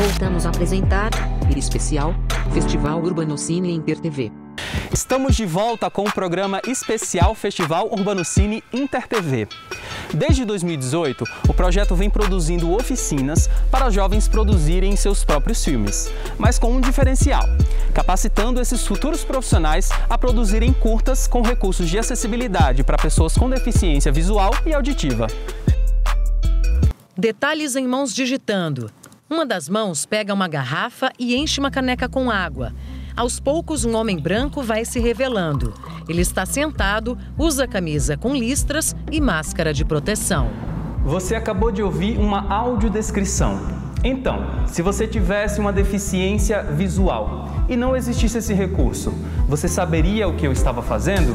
Voltamos a apresentar, especial, Festival Urbanocine Inter TV. Estamos de volta com o programa especial Festival Urbanocine Inter TV. Desde 2018, o projeto vem produzindo oficinas para jovens produzirem seus próprios filmes, mas com um diferencial, capacitando esses futuros profissionais a produzirem curtas com recursos de acessibilidade para pessoas com deficiência visual e auditiva. Detalhes em mãos digitando. Uma das mãos pega uma garrafa e enche uma caneca com água. Aos poucos, um homem branco vai se revelando. Ele está sentado, usa camisa com listras e máscara de proteção. Você acabou de ouvir uma audiodescrição. Então, se você tivesse uma deficiência visual e não existisse esse recurso, você saberia o que eu estava fazendo?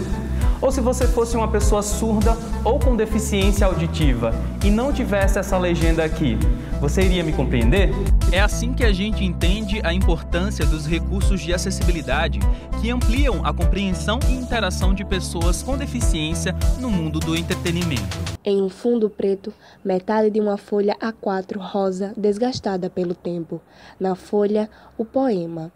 Ou se você fosse uma pessoa surda ou com deficiência auditiva e não tivesse essa legenda aqui, você iria me compreender? É assim que a gente entende a importância dos recursos de acessibilidade que ampliam a compreensão e interação de pessoas com deficiência no mundo do entretenimento. Em um fundo preto, metade de uma folha A4 rosa desgastada pelo tempo. Na folha, o poema.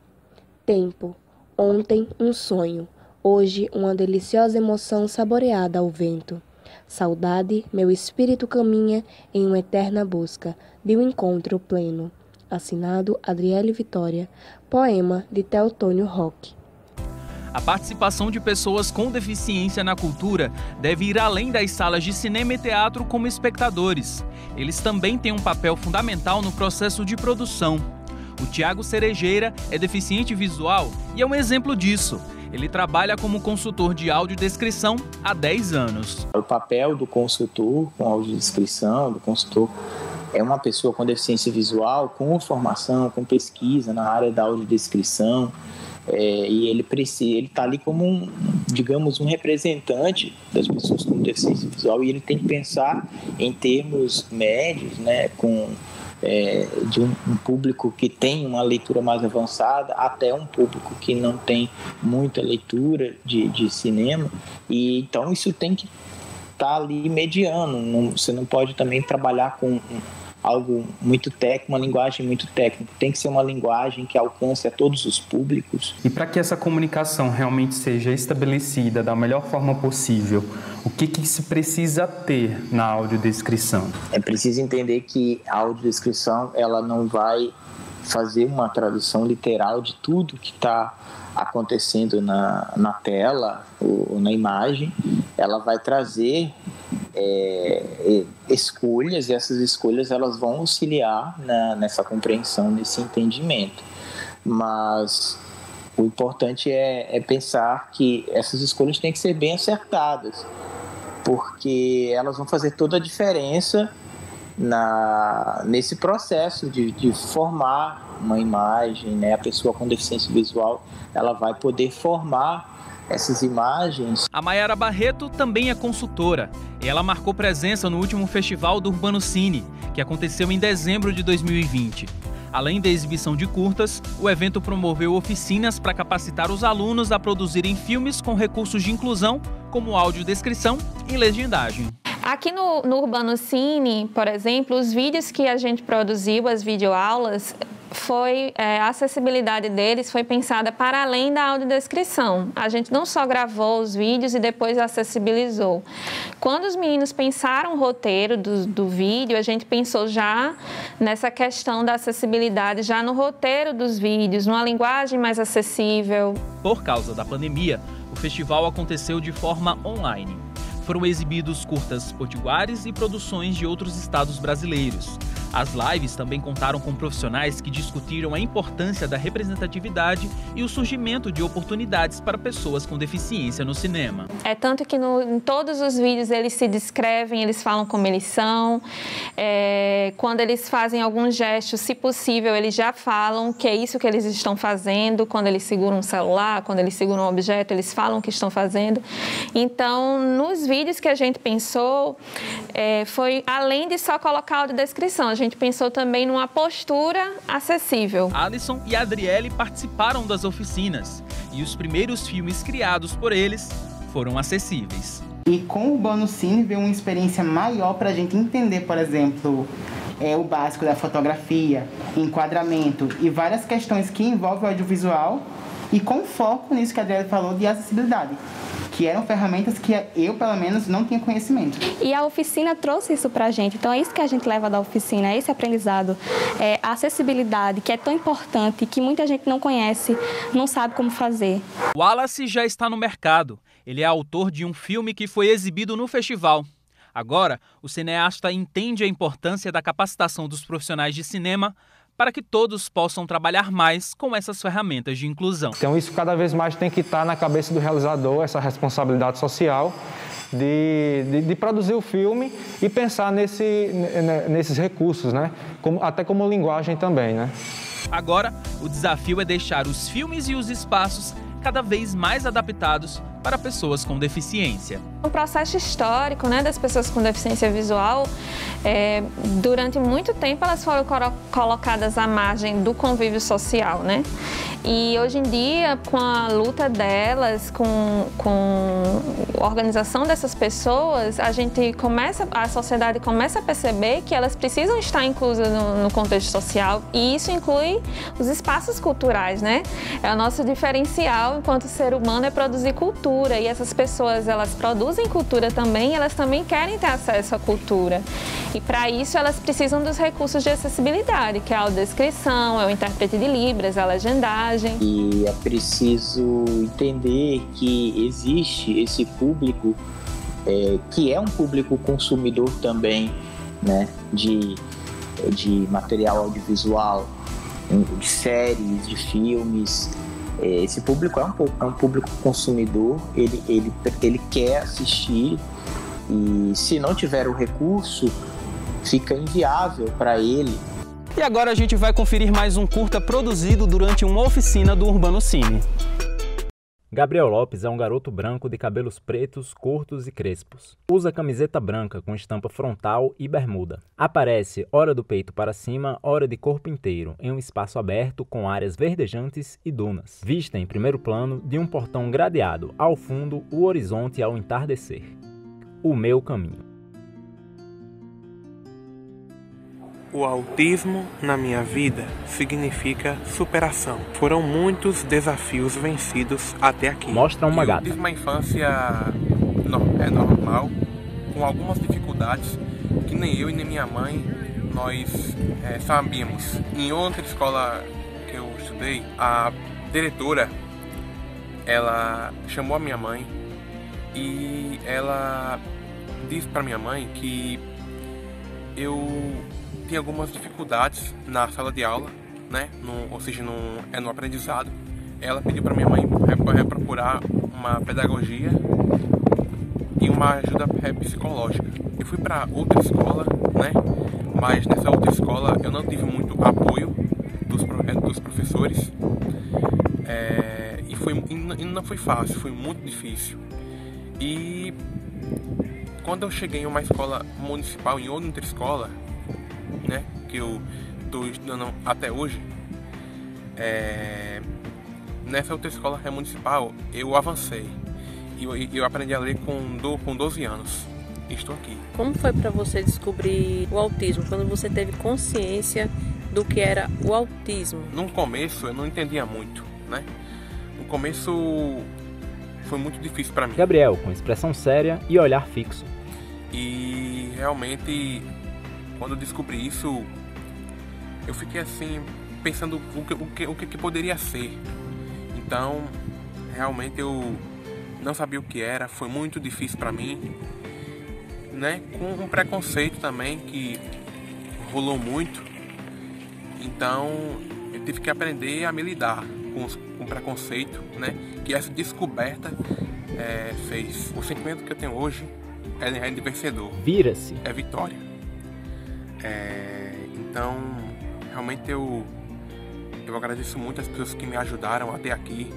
Tempo. Ontem, um sonho. Hoje, uma deliciosa emoção saboreada ao vento. Saudade, meu espírito caminha em uma eterna busca de um encontro pleno. Assinado Adriele Vitória, poema de Teotônio Roque. A participação de pessoas com deficiência na cultura deve ir além das salas de cinema e teatro como espectadores. Eles também têm um papel fundamental no processo de produção. O Tiago Cerejeira é deficiente visual e é um exemplo disso. Ele trabalha como consultor de audiodescrição há 10 anos. O papel do consultor com audiodescrição, do consultor, é uma pessoa com deficiência visual, com formação, com pesquisa na área da audiodescrição, e ele está ali como um representante das pessoas com deficiência visual, e ele tem que pensar em termos médios, né, de um público que tem uma leitura mais avançada até um público que não tem muita leitura de cinema, e então isso tem que estar ali mediano. Você não pode também trabalhar com algo muito técnico, uma linguagem muito técnica. Tem que ser uma linguagem que alcance a todos os públicos. E para que essa comunicação realmente seja estabelecida da melhor forma possível, o que se precisa ter na audiodescrição? É preciso entender que a audiodescrição ela não vai fazer uma tradução literal de tudo que está acontecendo na tela ou na imagem. Ela vai trazer escolhas, e essas escolhas elas vão auxiliar nessa compreensão, nesse entendimento. Mas o importante é pensar que essas escolhas têm que ser bem acertadas, porque elas vão fazer toda a diferença nesse processo de formar uma imagem, né? A pessoa com deficiência visual ela vai poder formar essas imagens. A Mayara Barreto também é consultora. Ela marcou presença no último festival do Urbanocine, que aconteceu em dezembro de 2020. Além da exibição de curtas, o evento promoveu oficinas para capacitar os alunos a produzirem filmes com recursos de inclusão, como audiodescrição e legendagem. Aqui no Urbanocine, por exemplo, os vídeos que a gente produziu, as videoaulas, a acessibilidade deles foi pensada para além da audiodescrição. A gente não só gravou os vídeos e depois acessibilizou. Quando os meninos pensaram o roteiro do vídeo, a gente pensou já nessa questão da acessibilidade, já no roteiro dos vídeos, numa linguagem mais acessível. Por causa da pandemia, o festival aconteceu de forma online. Foram exibidos curtas potiguares e produções de outros estados brasileiros. As lives também contaram com profissionais que discutiram a importância da representatividade e o surgimento de oportunidades para pessoas com deficiência no cinema. É tanto que em todos os vídeos eles se descrevem, eles falam como eles são. Quando eles fazem alguns gestos, se possível, eles já falam que é isso que eles estão fazendo. Quando eles seguram um celular, quando eles seguram um objeto, eles falam o que estão fazendo. Então, nos vídeos que a gente pensou, foi além de só colocar a audiodescrição, a gente pensou também numa postura acessível. Alisson e Adriele participaram das oficinas e os primeiros filmes criados por eles foram acessíveis. E com o Urbanocine veio uma experiência maior para a gente entender, por exemplo, o básico da fotografia, enquadramento e várias questões que envolvem o audiovisual e com foco nisso que a Adriana falou de acessibilidade, que eram ferramentas que eu, pelo menos, não tinha conhecimento. E a oficina trouxe isso para a gente, então é isso que a gente leva da oficina, esse aprendizado, a acessibilidade, que é tão importante, que muita gente não conhece, não sabe como fazer. Wallace já está no mercado. Ele é autor de um filme que foi exibido no festival. Agora, o cineasta entende a importância da capacitação dos profissionais de cinema para que todos possam trabalhar mais com essas ferramentas de inclusão. Então isso cada vez mais tem que estar na cabeça do realizador, essa responsabilidade social de produzir o filme e pensar nesses recursos, né? Até como linguagem também, né? Agora, o desafio é deixar os filmes e os espaços cada vez mais adaptados para pessoas com deficiência. O processo histórico, né, das pessoas com deficiência visual, durante muito tempo elas foram colocadas à margem do convívio social, né? E hoje em dia, com a luta delas, com a organização dessas pessoas, a sociedade começa a perceber que elas precisam estar inclusas no contexto social, e isso inclui os espaços culturais, né? O nosso diferencial enquanto ser humano é produzir cultura, e essas pessoas, elas produzem cultura também, elas também querem ter acesso à cultura. E para isso elas precisam dos recursos de acessibilidade, que é a audiodescrição, é o intérprete de Libras, a legendagem. E é preciso entender que existe esse público, que é um público consumidor também, né, de material audiovisual, de séries, de filmes. Esse público é um público consumidor, ele quer assistir, e se não tiver o recurso, fica inviável para ele. E agora a gente vai conferir mais um curta produzido durante uma oficina do Urbano Cine. Gabriel Lopes é um garoto branco de cabelos pretos, curtos e crespos. Usa camiseta branca com estampa frontal e bermuda. Aparece ora do peito para cima, ora de corpo inteiro, em um espaço aberto com áreas verdejantes e dunas. Vista em primeiro plano de um portão gradeado, ao fundo o horizonte ao entardecer. O meu caminho. O autismo na minha vida significa superação. Foram muitos desafios vencidos até aqui. Mostra uma gata. Eu tive uma infância normal, com algumas dificuldades que nem eu e nem minha mãe nós sabíamos. Em outra escola que eu estudei, a diretora, ela chamou a minha mãe e ela disse para minha mãe que eu tinha algumas dificuldades na sala de aula, né? Ou seja, no aprendizado. Ela pediu para minha mãe procurar uma pedagogia e uma ajuda psicológica. Eu fui para outra escola, né? Mas nessa outra escola eu não tive muito apoio dos professores, e não foi fácil, foi muito difícil. E quando eu cheguei em uma escola municipal, em outra escola, né, que eu estou estudando até hoje, nessa outra escola municipal eu avancei e eu aprendi a ler com 12 anos. Estou aqui. Como foi para você descobrir o autismo, quando você teve consciência do que era o autismo? No começo eu não entendia muito, né? No começo foi muito difícil para mim. Gabriel, com expressão séria e olhar fixo. E realmente, quando eu descobri isso, eu fiquei assim, pensando o que poderia ser. Então, realmente eu não sabia o que era, foi muito difícil para mim, né? Com um preconceito também que rolou muito. Então, eu tive que aprender a me lidar com preconceito, né? Que essa descoberta fez. O sentimento que eu tenho hoje é de vencedor. Vira-se. É vitória. Então, realmente eu agradeço muito as pessoas que me ajudaram até aqui,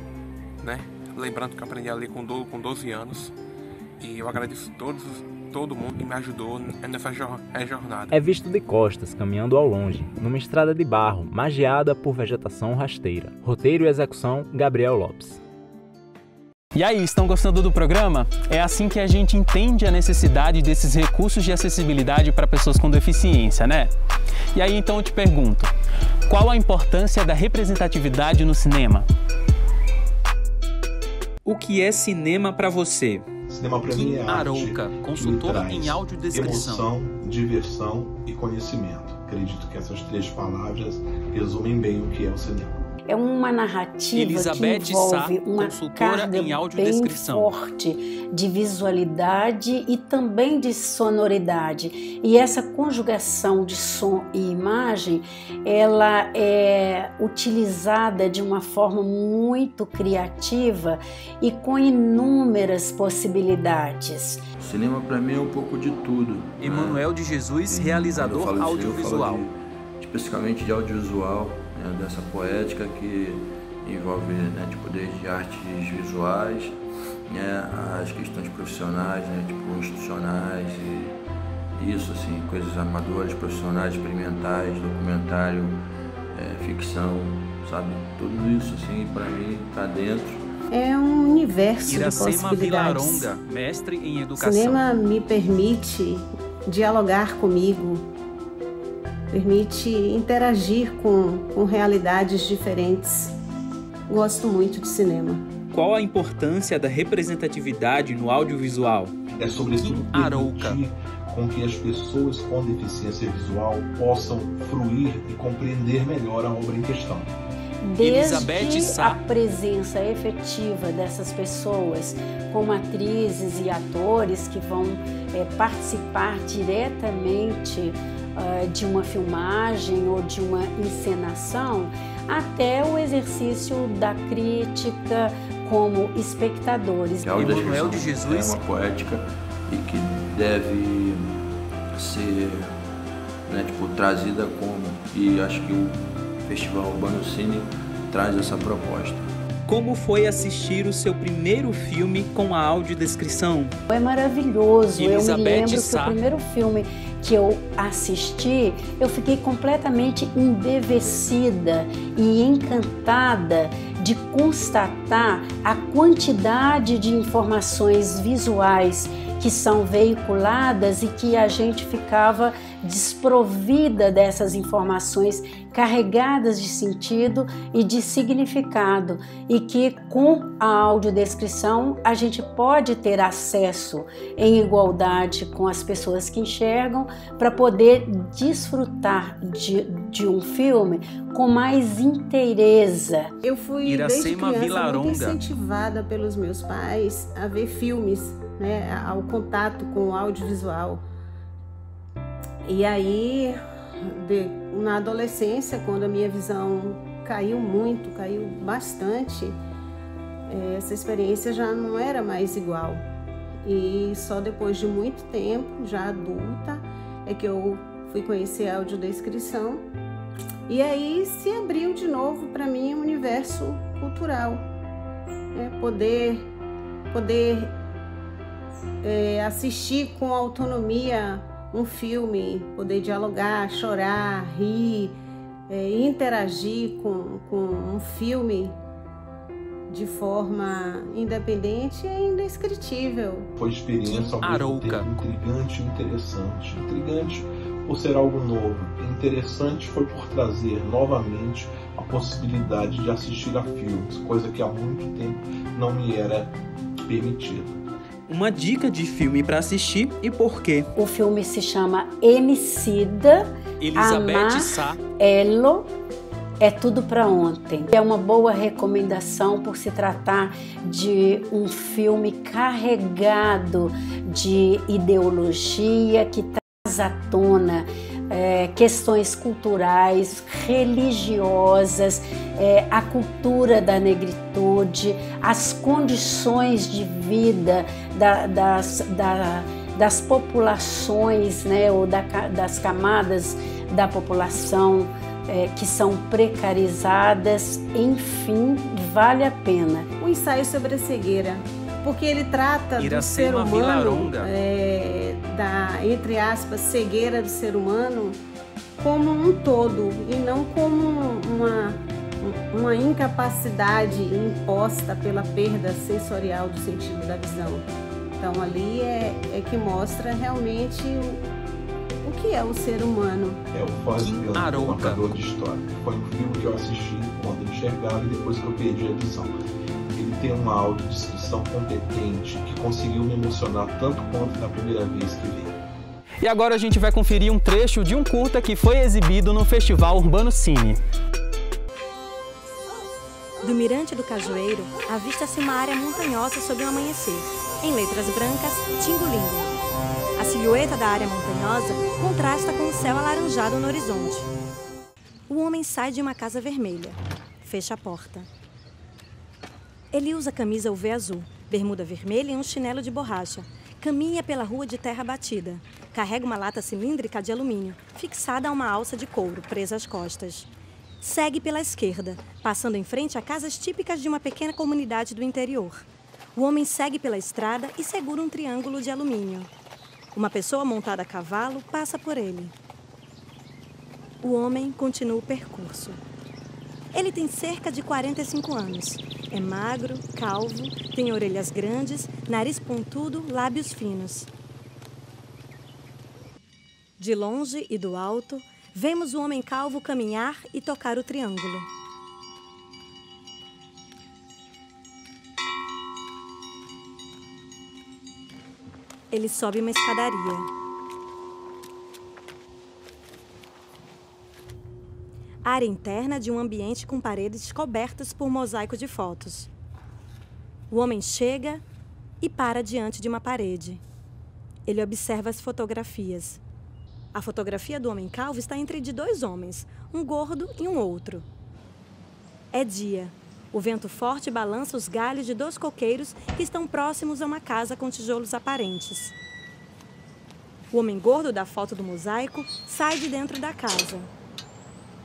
né? Lembrando que eu aprendi a ler com 12 anos. E eu agradeço todo mundo que me ajudou nessa jornada. É visto de costas, caminhando ao longe, numa estrada de barro, magiada por vegetação rasteira. Roteiro e execução, Gabriel Lopes. E aí, estão gostando do programa? É assim que a gente entende a necessidade desses recursos de acessibilidade para pessoas com deficiência, né? E aí, então, eu te pergunto, qual a importância da representatividade no cinema? O que é cinema para você? Cinema para mim é arte. Arouca, consultor em audiodescrição. Emoção, diversão e conhecimento. Acredito que essas 3 palavras resumem bem o que é o cinema. É uma narrativa Elizabeth que envolve Sá, uma carga em bem forte de visualidade e também de sonoridade. E essa conjugação de som e imagem, ela é utilizada de uma forma muito criativa e com inúmeras possibilidades. Cinema para mim é um pouco de tudo. Emanuel de Jesus, realizador audiovisual. Especificamente de audiovisual, dessa poética que envolve, desde artes visuais, as questões profissionais, institucionais, e isso, assim, coisas amadoras, profissionais, experimentais, documentário, ficção, sabe? Tudo isso, assim, para mim, está dentro. É um universo Iracema de possibilidades. Vilaronga, mestre em educação. O cinema me permite dialogar comigo, permite interagir com realidades diferentes. Gosto muito de cinema. Qual a importância da representatividade no audiovisual? É sobretudo permitir com que as pessoas com deficiência visual possam fruir e compreender melhor a obra em questão. Desde a presença efetiva dessas pessoas como atrizes e atores que vão participar diretamente de uma filmagem ou de uma encenação, até o exercício da crítica como espectadores. Emanuel de Jesus é uma poética e que deve ser trazida como, e acho que o Festival Urbano Cine traz essa proposta. Como foi assistir o seu primeiro filme com a audiodescrição? É maravilhoso. Elizabeth eu me lembro Sá. que o primeiro filme que eu assisti, eu fiquei completamente embevecida e encantada de constatar a quantidade de informações visuais que são veiculadas e que a gente ficava desprovida dessas informações carregadas de sentido e de significado, e que com a audiodescrição a gente pode ter acesso em igualdade com as pessoas que enxergam para poder desfrutar de um filme com mais inteireza. Eu fui desde criança muito incentivada pelos meus pais a ver filmes, ao contato com o audiovisual. E aí, na adolescência, quando a minha visão caiu bastante, essa experiência já não era mais igual. E só depois de muito tempo, já adulta, é que eu fui conhecer a audiodescrição. E aí se abriu de novo para mim um universo cultural. Poder assistir com autonomia um filme, poder dialogar, chorar, rir, interagir com um filme de forma independente é indescritível. Foi experiência ao mesmo tempo intrigante e interessante. Intrigante por ser algo novo. Interessante foi por trazer novamente a possibilidade de assistir a filmes, coisa que há muito tempo não me era permitida. Uma dica de filme para assistir e por quê? O filme se chama Emicida, Elizabeth Sá. Elo, é tudo para ontem. É uma boa recomendação por se tratar de um filme carregado de ideologia que traz à tona questões culturais, religiosas, a cultura da negritude, as condições de vida das populações, ou das camadas da população que são precarizadas. Enfim, vale a pena. O ensaio sobre a cegueira, porque ele trata do ser humano, da, entre aspas, cegueira do ser humano como um todo e não como uma incapacidade imposta pela perda sensorial do sentido da visão. Então ali é que mostra realmente o que é o ser humano. É o Forrest Gump, contador de história. Foi um filme que eu assisti quando eu enxergava e depois que eu perdi a visão. Ele tem uma audiodescrição competente que conseguiu me emocionar tanto quanto da primeira vez que vi. E agora a gente vai conferir um trecho de um curta que foi exibido no Festival Urbano Cine. Do Mirante do Cajueiro, avista-se uma área montanhosa sob o amanhecer. Em letras brancas, Tingulingo. A silhueta da área montanhosa contrasta com o céu alaranjado no horizonte. O homem sai de uma casa vermelha. Fecha a porta. Ele usa camisa UV azul, bermuda vermelha e um chinelo de borracha. Caminha pela rua de terra batida. Carrega uma lata cilíndrica de alumínio, fixada a uma alça de couro, presa às costas. Segue pela esquerda, passando em frente a casas típicas de uma pequena comunidade do interior. O homem segue pela estrada e segura um triângulo de alumínio. Uma pessoa montada a cavalo passa por ele. O homem continua o percurso. Ele tem cerca de 45 anos. É magro, calvo, tem orelhas grandes, nariz pontudo, lábios finos. De longe e do alto, vemos o homem calvo caminhar e tocar o triângulo. Ele sobe uma escadaria. Área interna de um ambiente com paredes cobertas por mosaico de fotos. O homem chega e para diante de uma parede. Ele observa as fotografias. A fotografia do homem calvo está entre de dois homens, um gordo e um outro. É dia. O vento forte balança os galhos de dois coqueiros que estão próximos a uma casa com tijolos aparentes. O homem gordo da foto do mosaico sai de dentro da casa.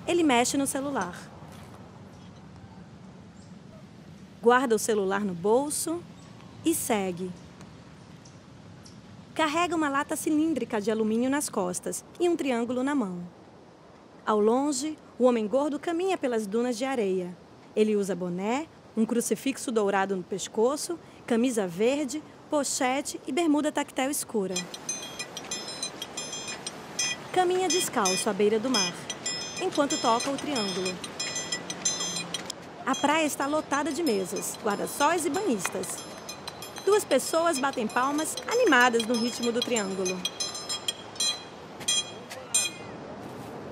Ele mexe no celular. Guarda o celular no bolso e segue. Carrega uma lata cilíndrica de alumínio nas costas e um triângulo na mão. Ao longe, o homem gordo caminha pelas dunas de areia. Ele usa boné, um crucifixo dourado no pescoço, camisa verde, pochete e bermuda tactel escura. Caminha descalço à beira do mar, enquanto toca o triângulo. A praia está lotada de mesas, guarda-sóis e banhistas. Duas pessoas batem palmas, animadas no ritmo do triângulo.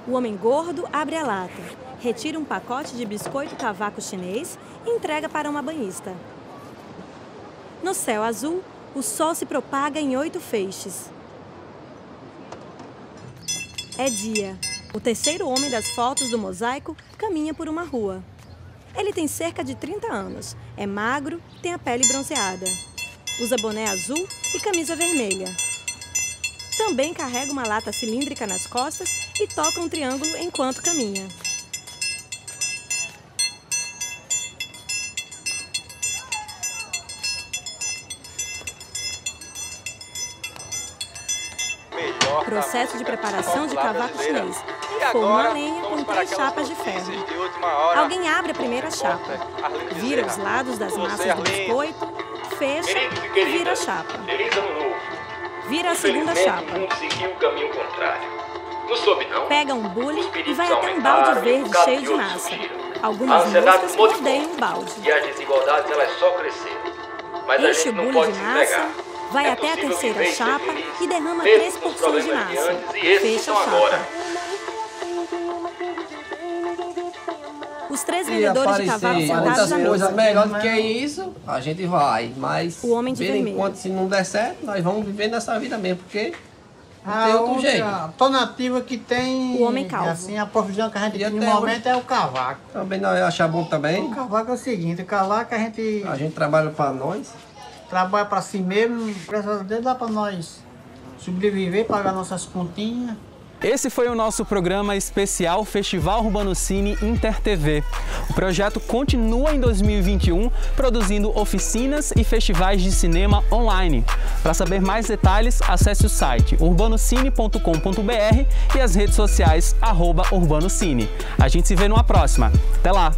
O homem gordo abre a lata, retira um pacote de biscoito cavaco chinês e entrega para uma banhista. No céu azul, o sol se propaga em 8 feixes. É dia. O terceiro homem das fotos do mosaico caminha por uma rua. Ele tem cerca de 30 anos, é magro, tem a pele bronzeada. Usa boné azul e camisa vermelha. Também carrega uma lata cilíndrica nas costas e toca um triângulo enquanto caminha. Processo de preparação de cavaco chinês. Em forno a lenha com 3 chapas de ferro. Alguém abre a primeira chapa, vira os lados das massas do biscoito, fecha e vira a chapa. Vira a segunda chapa. Pega um bule e vai até um balde verde cheio de massa. Algumas moscas mordeiam o balde. E as desigualdades elas só cresceram. Enche o bule de massa, vai até a terceira chapa e derrama 3 porções de massa. Fecha a chapa. Os 3 vendedores de cavalo sentados à mesa. Melhor do que isso, a gente vai. Mas, o homem de vermelho. Enquanto se não der certo, nós vamos viver nessa vida mesmo, porque não tem outro jeito. A alternativa que tem, o homem calvo. Assim, a profissão que a gente tem no momento é o cavaco. Também nós achamos bom também. O cavaco é o seguinte, o cavaco a gente trabalha para nós. Trabalha para si mesmo, graças a Deus dá para nós sobreviver, pagar nossas continhas. Esse foi o nosso programa especial Festival Urbano Cine InterTV. O projeto continua em 2021, produzindo oficinas e festivais de cinema online. Para saber mais detalhes, acesse o site urbanocine.com.br e as redes sociais @urbanocine. A gente se vê numa próxima. Até lá!